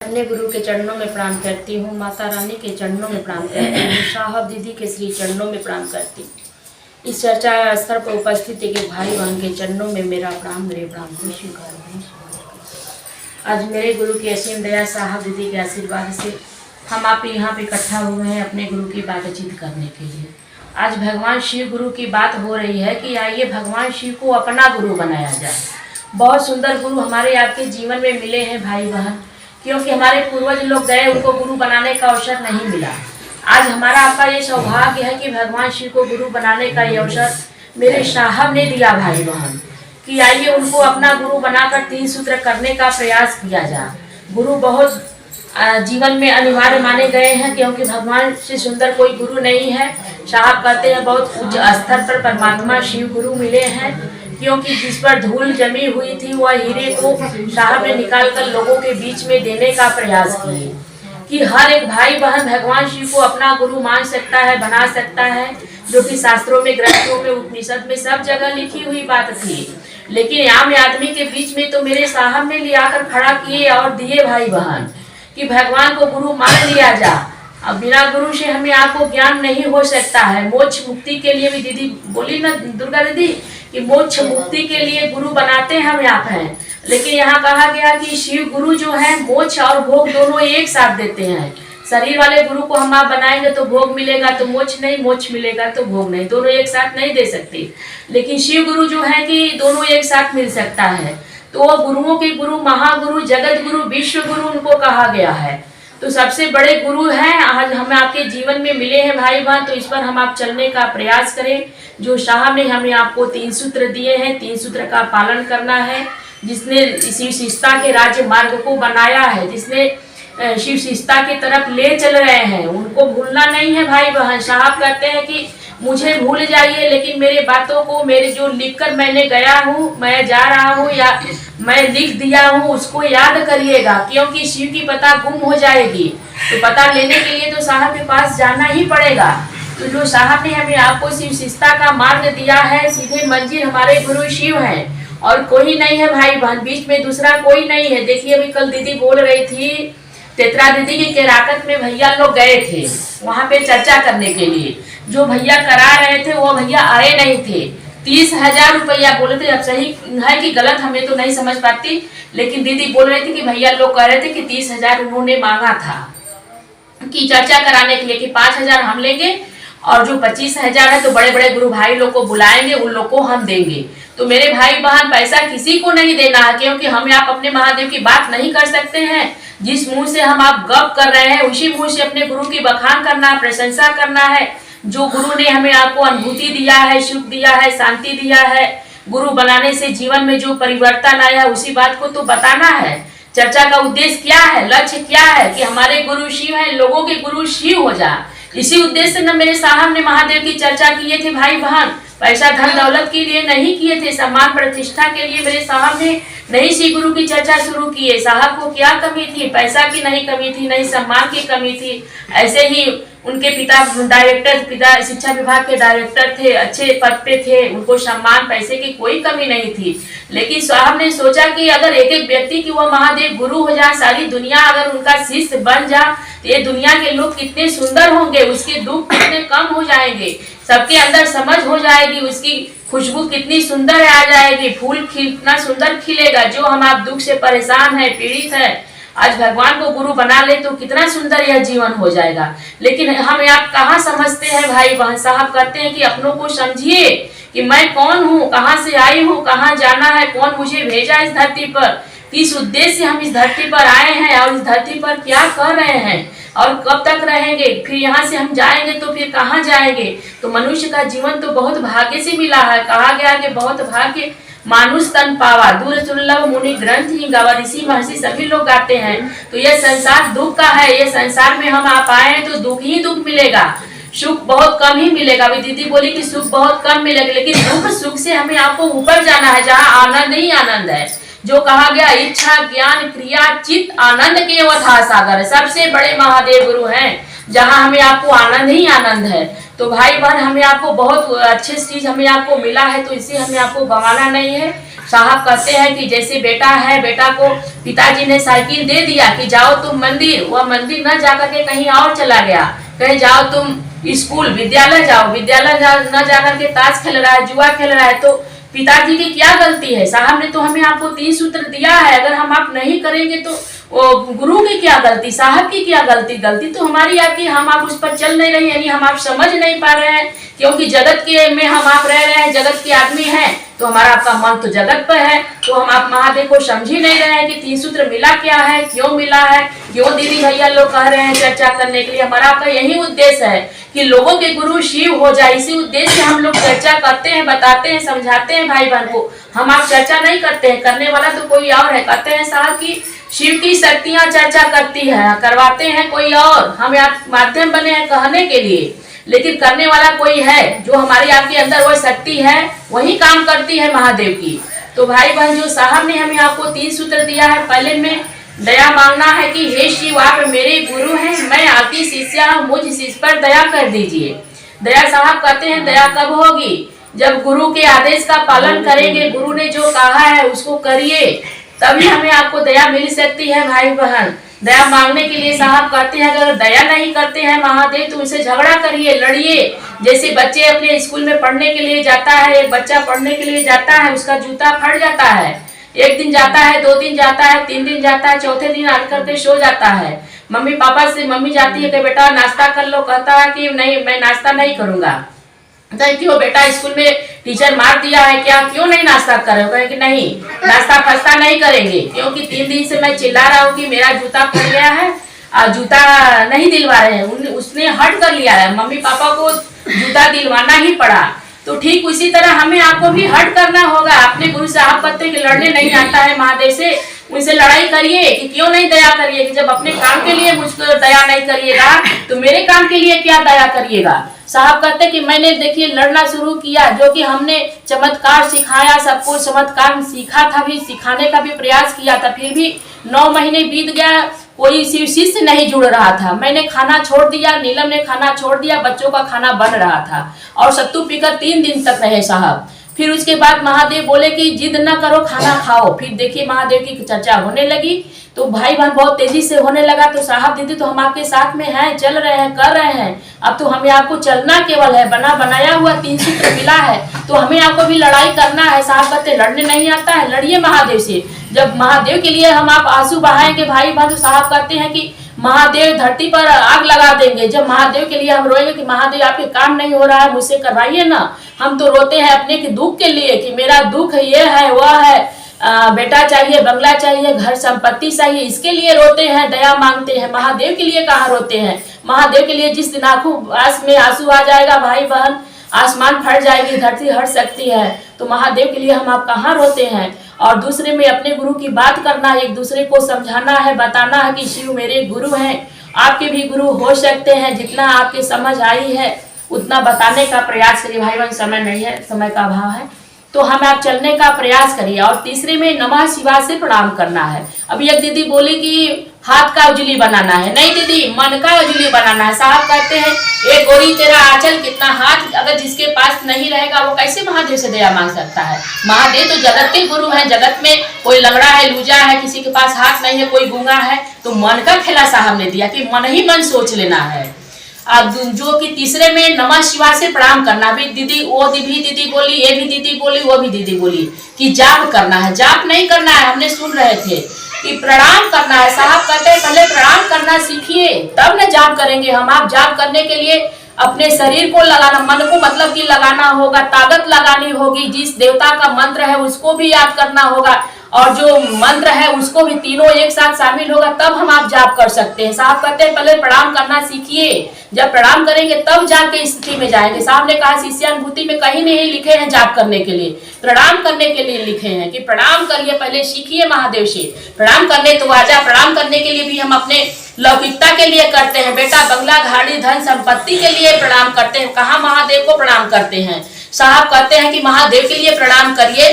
अन्य गुरु के चरणों में प्रणाम करती हूँ, माता रानी के चरणों में प्रणाम करती हूँ, साहब दीदी के श्री चरणों में प्रणाम करती हूँ। इस चर्चा स्थल पर उपस्थित एक भाई बहन के चरणों में मेरा प्रणाम, मेरे प्रणाम को स्वीकार करें। आज मेरे गुरु की असीम दया, साहब दीदी के आशीर्वाद से हम आप यहाँ पे इकट्ठा हुए हैं अपने गुरु की बातचीत करने के लिए। आज भगवान शिव गुरु की बात हो रही है कि आइए भगवान शिव को अपना गुरु बनाया जाए। बहुत सुंदर गुरु हमारे आपके जीवन में मिले हैं भाई बहन, क्योंकि हमारे पूर्वज लोग गए, उनको गुरु बनाने का अवसर नहीं मिला। आज हमारा आपका ये सौभाग्य है कि भगवान शिव को गुरु बनाने का ये अवसर मेरे साहब ने दिया भाई बहन, कि आइए उनको अपना गुरु बनाकर 3 सूत्र करने का प्रयास किया जाए। गुरु बहुत जीवन में अनिवार्य माने गए हैं, क्योंकि भगवान से सुंदर कोई गुरु नहीं है। साहब कहते हैं बहुत उच्च स्तर पर परमात्मा शिव गुरु मिले हैं, क्योंकि जिस पर धूल जमी हुई थी वह हीरे को साहब ने निकाल कर लोगों के बीच में देने का प्रयास किए कि हर एक भाई बहन भगवान शिव को अपना गुरु मान सकता है, बना सकता है, जो कि शास्त्रों में, ग्रंथों में, उपनिषद में सब जगह लिखी हुई बात थी। लेकिन आम आदमी के बीच में तो मेरे साहब ने लिया कर खड़ा किए और दिए भाई बहन कि भगवान को गुरु मान लिया जा। अब बिना गुरु से हमें आपको ज्ञान नहीं हो सकता है। मोक्ष मुक्ति के लिए भी दीदी बोली ना, दुर्गा दीदी, कि मोक्ष मुक्ति के लिए गुरु बनाते हैं हम आप हैं, लेकिन यहाँ कहा गया कि शिव गुरु जो है मोक्ष और भोग दोनों एक साथ देते हैं। शरीर वाले गुरु को हम आप बनाएंगे तो भोग मिलेगा तो मोक्ष नहीं, मोक्ष मिलेगा तो भोग नहीं, दोनों एक साथ नहीं दे सकते। लेकिन शिव गुरु जो है कि दोनों एक साथ मिल सकता है। तो वो गुरुओं के गुरु, महागुरु, जगत गुरु, विश्व गुरु उनको कहा गया है। तो सबसे बड़े गुरु हैं आज हमें आपके जीवन में मिले हैं भाई बहन। तो इस पर हम आप चलने का प्रयास करें। जो साहब ने हमें आपको 3 सूत्र दिए हैं, 3 सूत्र का पालन करना है। जिसने शिव शिष्टता के राज्य मार्ग को बनाया है, जिसने शिव शिष्टता की तरफ ले चल रहे हैं, उनको भूलना नहीं है भाई बहन। साहब कहते हैं कि मुझे भूल जाइए, लेकिन मेरे बातों को, मेरे जो लिखकर मैंने गया हूँ, मैं जा रहा हूँ या मैं लिख दिया हूँ, उसको याद करिएगा, क्योंकि शिव की पता गुम हो जाएगी। तो पता लेने के लिए तो साहब के पास जाना ही पड़ेगा। तो जो साहब ने हमें आपको शिव शिष्टता का मार्ग दिया है, सीधे मंजिल हमारे गुरु शिव हैं और कोई नहीं है भाई बहन, बीच में दूसरा कोई नहीं है। देखिए अभी कल दीदी बोल रही थी, तेतरा दीदी की केराकत में भैया लोग गए थे वहां पे चर्चा करने के लिए। जो भैया करा रहे थे वो भैया आए नहीं थे। 30,000 रुपया बोले थे। अब सही है कि गलत हमें तो नहीं समझ पाती, लेकिन दीदी बोल रही थी कि भैया लोग कह रहे थे कि 30,000 उन्होंने मांगा था कि चर्चा कराने के लिए, कि 5,000 हम लेंगे और जो 25,000 है तो बड़े बड़े गुरु भाई लोग को बुलाएंगे, उन लोग को हम देंगे। तो मेरे भाई बहन पैसा किसी को नहीं देना है, क्योंकि हम आप अपने महादेव की बात नहीं कर सकते हैं। जिस मुंह से हम आप गप कर रहे हैं उसी मुंह से अपने गुरु की बखान करना, प्रशंसा करना है। जो गुरु ने हमें आपको अनुभूति दिया है, सुख दिया है, शांति दिया है, गुरु बनाने से जीवन में जो परिवर्तन आया उसी बात को तो बताना है। चर्चा का उद्देश्य क्या है, लक्ष्य क्या है, कि हमारे गुरु शिव है, लोगों के गुरु शिव हो जा। इसी उद्देश्य से न मेरे साहब ने महादेव की चर्चा किए थे भाई बहन। पैसा धन दौलत के लिए नहीं किए थे, सम्मान प्रतिष्ठा के लिए मेरे साहब ने नहीं श्री गुरु की चर्चा शुरू की है। साहब को क्या कमी थी? पैसा की नहीं कमी थी, नहीं सम्मान की कमी थी। ऐसे ही उनके पिता डायरेक्टर, पिता शिक्षा विभाग के डायरेक्टर थे, अच्छे पद पे थे, उनको सम्मान पैसे की कोई कमी नहीं थी। लेकिन साहब ने सोचा कि अगर एक एक व्यक्ति की वह महादेव गुरु हो जाए, सारी दुनिया अगर उनका शिष्य बन जाए, तो ये दुनिया के लोग कितने सुंदर होंगे, उसके दुख कितने कम हो जाएंगे, सबके अंदर समझ हो जाएगी, उसकी खुशबू कितनी सुंदर आ जाएगी, फूल कितना सुंदर खिलेगा। जो हम आप दुख से परेशान है, पीड़ित है, आज भगवान को गुरु बना ले तो कितना सुंदर यह जीवन हो जाएगा। लेकिन हम आप कहाँ समझते हैं भाई बहन। साहब कहते हैं कि अपनों को समझिए कि मैं कौन हूँ, कहाँ से आई हूँ, कहाँ जाना है, कौन मुझे भेजा इस धरती पर, किस उद्देश्य से हम इस धरती पर आए हैं और इस धरती पर क्या कर रहे हैं और कब तक रहेंगे, फिर यहाँ से हम जाएंगे तो फिर कहाँ जाएंगे। तो मनुष्य का जीवन तो बहुत भाग्य से मिला है। कहा गया कि बहुत भाग्य मानुष तन पावा, दूर दुर्लभ मुनि ग्रंथ ही गावा, ऋषि महर्षि सभी लोग गाते हैं। तो यह संसार दुख का है, ये संसार में हम आप आए हैं तो दुख ही दुख मिलेगा, सुख बहुत कम ही मिलेगा। अभी दीदी बोली कि सुख बहुत कम मिलेगा, लेकिन दुख सुख से हमें आपको ऊपर जाना है, जहाँ आनंद ही आनंद है। जो कहा गया इच्छा ज्ञान क्रिया चित्त आनंद के अवथा सागर, सबसे बड़े महादेव गुरु हैं, जहाँ हमें आपको आनंद ही आनंद है। तो भाई बहन हमें आपको बहुत अच्छी चीज हमें आपको मिला है, तो इसे हमें आपको गंवाना नहीं है। साहब कहते हैं कि जैसे बेटा है, बेटा को पिताजी ने साइकिल दे दिया कि जाओ तुम मंदिर, वह मंदिर न जाकर के कहीं और चला गया, कहीं जाओ तुम स्कूल विद्यालय जाओ, विद्यालय न जाकर के ताश खेल रहा है, जुआ खेल रहा है, तो पिताजी की क्या गलती है? साहब ने तो हमें आपको 3 सूत्र दिया है, अगर हम आप नहीं करेंगे तो गुरु की क्या गलती, साहब की क्या गलती? गलती तो हमारी आपकी, हम आप उस पर चल नहीं रहे, यानी हम आप समझ नहीं पा रहे हैं, क्योंकि जगत के में हम आप रह रहे हैं, जगत के आदमी हैं, तो हमारा आपका मन तो जगत पर है, तो हम आप महादेव को समझ ही नहीं रहे हैं कि 3 सूत्र मिला क्या है, क्यों मिला है, क्यों दीदी भैया लोग कह रहे हैं चर्चा करने के लिए। हमारा आपका यही उद्देश्य है कि लोगों के गुरु शिव हो जाए, इसी उद्देश्य से हम लोग चर्चा करते हैं, बताते हैं, समझाते हैं भाई बहन को। हम आप चर्चा नहीं करते हैं, करने वाला तो कोई और है। कहते हैं साहब की शिव की शक्तियां चर्चा करती है, करवाते हैं कोई और, हम आप माध्यम बने हैं कहने के लिए, लेकिन करने वाला कोई है। जो हमारी आपके अंदर वो शक्ति है वही काम करती है महादेव की। तो भाई बहन, जो साहब ने हमें आपको 3 सूत्र दिया है, पहले में दया मांगना है कि हे शिव आप मेरे गुरु हैं, मैं आपकी शिष्या हूँ, मुझ शिष्य पर दया कर दीजिए। दया साहब कहते हैं दया कब होगी? जब गुरु के आदेश का पालन करेंगे, गुरु ने जो कहा है उसको करिए, तभी हमें आपको दया मिल सकती है भाई बहन। दया मांगने के लिए साहब कहते हैं अगर दया नहीं करते हैं महादेव तो उनसे झगड़ा करिए, लड़िए। जैसे बच्चे अपने स्कूल में पढ़ने के लिए जाता है, एक बच्चा पढ़ने के लिए जाता है, उसका जूता फट जाता है, 1 दिन जाता है, 2 दिन जाता है, 3 दिन जाता है, चौथे दिन आकर करके सो जाता है। मम्मी पापा से मम्मी जाती है कि बेटा नाश्ता कर लो, कहता है कि नहीं मैं नाश्ता नहीं करूंगा। क्यों बेटा स्कूल में टीचर मार दिया है क्या, क्यों नहीं नाश्ता कर रहे हो? कहे कि नहीं नाश्ता फस्ता नहीं करेंगे, क्योंकि 3 दिन से मैं चिल्ला रहा हूँ कि मेरा जूता फट गया है और जूता नहीं दिलवा रहे हैं। उसने हट कर लिया है, मम्मी पापा को जूता दिलवाना ही पड़ा। तो ठीक उसी तरह हमें आपको भी हट करना होगा। अपने गुरु साहब कहते कि लड़ने नहीं आता है महादेव से, उनसे लड़ाई करिए कि क्यों नहीं दया करिए, कि जब अपने काम के लिए मुझको दया नहीं करिएगा तो मेरे काम के लिए क्या दया करिएगा। साहब कहते कि मैंने देखिए लड़ना शुरू किया, जो कि हमने चमत्कार सिखाया, सबको चमत्कार सीखा था, भी सिखाने का भी प्रयास किया था, फिर भी 9 महीने बीत गया, कोई शिष्य नहीं जुड़ रहा था। मैंने खाना छोड़ दिया, नीलम ने खाना छोड़ दिया, बच्चों का खाना बन रहा था और सत्तू पीकर 3 दिन तक रहे साहब। फिर उसके बाद महादेव बोले कि जिद न करो, खाना खाओ। फिर देखिए महादेव की चर्चा होने लगी, तो भाई बहन बहुत तेजी से होने लगा। तो साहब दीदी तो हम आपके साथ में हैं, चल रहे हैं, कर रहे हैं, अब तो हमें आपको चलना केवल है, बना बनाया हुआ 3 सूत्र मिला है, तो हमें आपको भी लड़ाई करना है। साहब कहते लड़ने नहीं आता है, लड़िए महादेव से। जब महादेव के लिए हम आप आंसू बहाएंगे भाई बहन, तो साहब कहते हैं कि महादेव धरती पर आग लगा देंगे। जब महादेव के लिए हम रोएंगे कि महादेव आपके काम नहीं हो रहा है, मुझसे करवाइए ना। हम तो रोते हैं अपने के दुख के लिए कि मेरा दुख ये है, वह है, बेटा चाहिए, बंगला चाहिए, घर संपत्ति चाहिए, इसके लिए रोते हैं, दया मांगते हैं। महादेव के लिए कहाँ रोते हैं? महादेव के लिए जिस दिन आंख में आंसू आ जाएगा भाई बहन, आसमान फट जाएगी, धरती हट सकती है, तो महादेव के लिए हम आप कहाँ रोते हैं? और दूसरे में अपने गुरु की बात करना, एक दूसरे को समझाना है, बताना है कि शिव मेरे गुरु हैं, आपके भी गुरु हो सकते हैं। जितना आपके समझ आई है उतना बताने का प्रयास करिए भाई बहन। समय नहीं है, समय का अभाव है, तो हम आप चलने का प्रयास करिए। और तीसरे में नमः शिवाय से प्रणाम करना है। अभी एक दीदी बोली कि हाथ का उजली बनाना है, नहीं दीदी मन का उजली बनाना है। साहब कहते हैं एक गोरी तेरा आंचल कितना, हाथ अगर जिसके पास नहीं रहेगा वो कैसे महादेव से दया मांग सकता है? महादेव तो जगत के गुरु हैं, जगत में कोई लंगड़ा है, लूजा है, किसी के पास हाथ नहीं है, कोई गूंगा है, तो मन का खेला साहब ने दिया कि मन ही मन सोच लेना है। अब जो कि तीसरे में नमः शिवाय से प्रणाम करना, भी दीदी वो दीदी बोली, ये भी दीदी बोली, वो भी दीदी बोली कि जाप करना है। जाप नहीं करना है, हमने सुन रहे थे कि प्रणाम करना है। साहब कहते हैं पहले प्रणाम करना सीखिए तब न जाप करेंगे हम। आप जाप करने के लिए अपने शरीर को लगाना, मन को मतलब कि लगाना होगा, ताकत लगानी होगी, जिस देवता का मंत्र है उसको भी याद करना होगा, और जो मंत्र है उसको भी, तीनों एक साथ शामिल होगा, तब हम आप जाप कर सकते हैं। साहब कहते हैं पहले प्रणाम करना सीखिए, जब प्रणाम करेंगे तब जाप की स्थिति में जाएंगे। साहब ने कहा शिष्यानुभूति में कहीं नहीं लिखे हैं जाप करने के लिए, प्रणाम करने के लिए लिखे हैं कि प्रणाम करिए, पहले सीखिए महादेव से। प्रणाम करने तो आजा, प्रणाम करने के लिए भी हम अपने लौकिकता के लिए करते हैं, बेटा बंगला गाड़ी धन संपत्ति के लिए प्रणाम करते हैं। कहाँ महादेव को प्रणाम करते हैं? साहब कहते हैं कि महादेव के लिए प्रणाम करिए,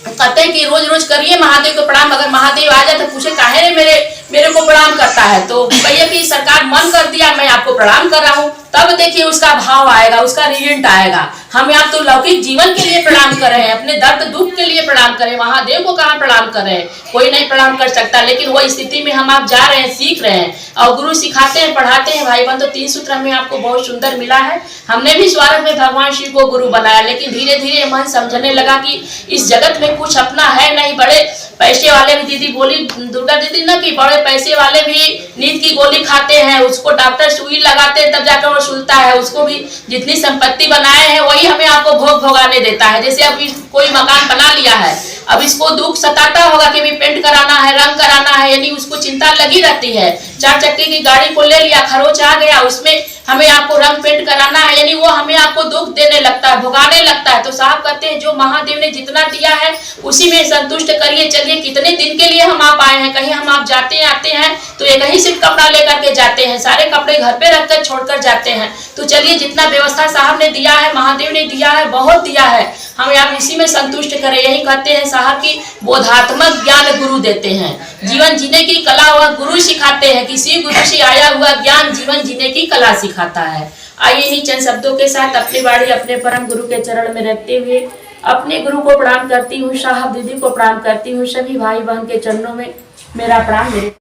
कहते हैं कि रोज रोज करिए महादेव को प्रणाम। अगर महादेव आ जाए तो पूछे काहे रे मेरे को प्रणाम करता है, तो कहिए कि सरकार मन कर दिया मैं आपको प्रणाम कर रहा हूँ, तब देखिए उसका भाव आएगा, उसका रिजल्ट आएगा। हम आप तो लौकिक जीवन के लिए प्रणाम कर रहे हैं, अपने दर्द दुख के लिए प्रणाम करें, महादेव को कहाँ प्रणाम कर रहे हैं, कोई नहीं प्रणाम कर सकता। लेकिन वो स्थिति में हम आप जा रहे हैं, सीख रहे हैं और गुरु सिखाते हैं, पढ़ाते हैं। भाई बहन, तो 3 सूत्र हमें आपको बहुत सुंदर मिला है। हमने भी स्वार्थ में भगवान शिव को गुरु बनाया, लेकिन धीरे धीरे मन समझने लगा कि इस जगत में कुछ अपना है नहीं। बड़े पैसे वाले भी, दीदी बोली दुर्गा दीदी ना, कि बड़े पैसे वाले भी नींद की गोली खाते हैं, उसको डॉक्टर सुई लगाते हैं तब जाकर वो सुनता है। उसको भी जितनी संपत्ति बनाए हैं वही हमें आपको भोग भोगाने देता है। जैसे अभी कोई मकान बना लिया है, अब इसको दुख सताता होगा कि भी पेंट कराना है, रंग कराना है, यानी उसको चिंता लगी रहती है। 4 चक्के की गाड़ी को ले लिया, खरोच आ गया, उसमें हमें आपको रंग पेंट कराना है, यानी वो हमें आपको दुख देने लगता है, भुगाने लगता है। तो साहब कहते हैं जो महादेव ने जितना दिया है उसी में संतुष्ट करिए। चलिए, कितने दिन के लिए हम आप आए हैं, कहीं हम आप जाते आते हैं तो एक ही सिर्फ कपड़ा लेकर के जाते हैं, सारे कपड़े घर पे रखकर छोड़कर जाते हैं। तो चलिए, जितना व्यवस्था साहब ने दिया है, महादेव ने दिया है, बहुत दिया है, हमें आप इसी में संतुष्ट करें। यही कहते हैं साहब की बोधात्मक ज्ञान गुरु देते हैं, जीवन जीने की कला वह गुरु सिखाते हैं। किसी गुरु से आया हुआ ज्ञान जीवन जीने की कला सिखाता है। आइए इन्हीं चंद शब्दों के साथ अपनी बाड़ी अपने परम गुरु के चरण में रखते हुए अपने गुरु को प्रणाम करती हूँ, साहब दीदी को प्रणाम करती हूँ, सभी भाई बहन के चरणों में मेरा प्रणाम। मेरे